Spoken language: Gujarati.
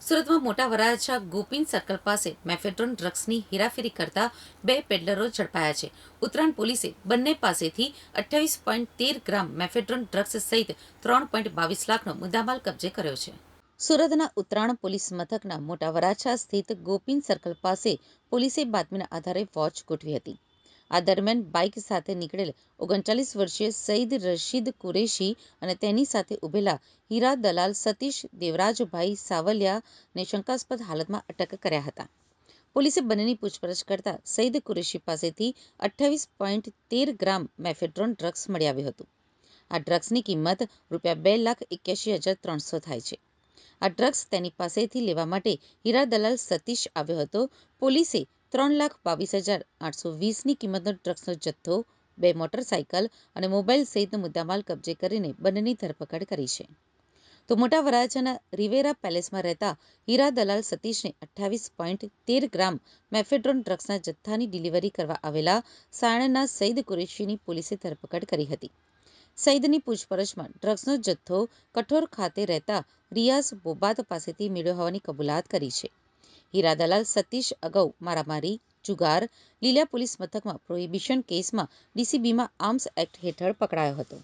સુરતમાં મોટા વરાછા ગોપીન સર્કલ પાસે મેફેડ્રોન ડ્રગ્સની હેરાફેરી કરતા 2 પેડલરો ઝડપાયા છે. ઉત્તરાયણ પોલીસે બંને પાસેથી 28.13 ગ્રામ મેફેડ્રોન ડ્રગ્સ સહિત 3.22 લાખનો મુદ્દામાલ કબજે કર્યો છે. સુરતના ઉત્તરાયણ પોલીસ મથકના મોટા વરાછા સ્થિત ગોપીન સર્કલ પાસે પોલીસે બાતમીના આધારે વોચ ગોઠવી હતી. આ દરમિયાન બાઇક સાથે નીકળેલ 39 વર્ષીય સઈદ રશીદ કુરેશી અને તેની સાથે ઉભેલા હીરા દલાલ સતીશ દેવરાજભાઈ સાવલિયાને શંકાસ્પદ હાલતમાં અટક કર્યા હતા. પોલીસે બંનેની પૂછપરછ કરતા સઈદ કુરેશી પાસેથી 28.13 ગ્રામ મેફેડ્રોન ડ્રગ્સ મળી આવ્યું હતું. આ ડ્રગ્સની કિંમત ₹2,81,300 થાય છે. આ ડ્રગ્સ તેની પાસેથી લેવા માટે હીરા દલાલ સતીશ આવ્યો હતો. પોલીસે 3,22,820ની કિંમતનો ડ્રગ્સનો જથ્થો, 2 મોટરસાયકલ અને મોબાઈલ સહિતનો મુદ્દામાલ કબજે કરીને બંનેની ધરપકડ કરી છે. તો મોટા વરાછાના રિવેરા પેલેસમાં રહેતા હીરા દલાલ સતીશને 28.13 ગ્રામ મેફેડ્રોન ડ્રગ્સના જથ્થાની ડિલિવરી કરવા આવેલા સાણંદના સઈદ કુરેશીની પોલીસે ધરપકડ કરી હતી. સઈદની પૂછપરછમાં ડ્રગ્સનો જથ્થો કઠોર ખાતે રહેતા રિયાઝ બોબાત પાસેથી મેળવ્યો હોવાની કબૂલાત કરી છે. હીરા દલાલ સતીશ અગાઉ મારામારી, જુગાર, લીલિયા પોલીસ મથકમાં પ્રોહિબિશન કેસમાં ડીસીબીમાં આર્મ્સ એક્ટ હેઠળ પકડાયો હતો.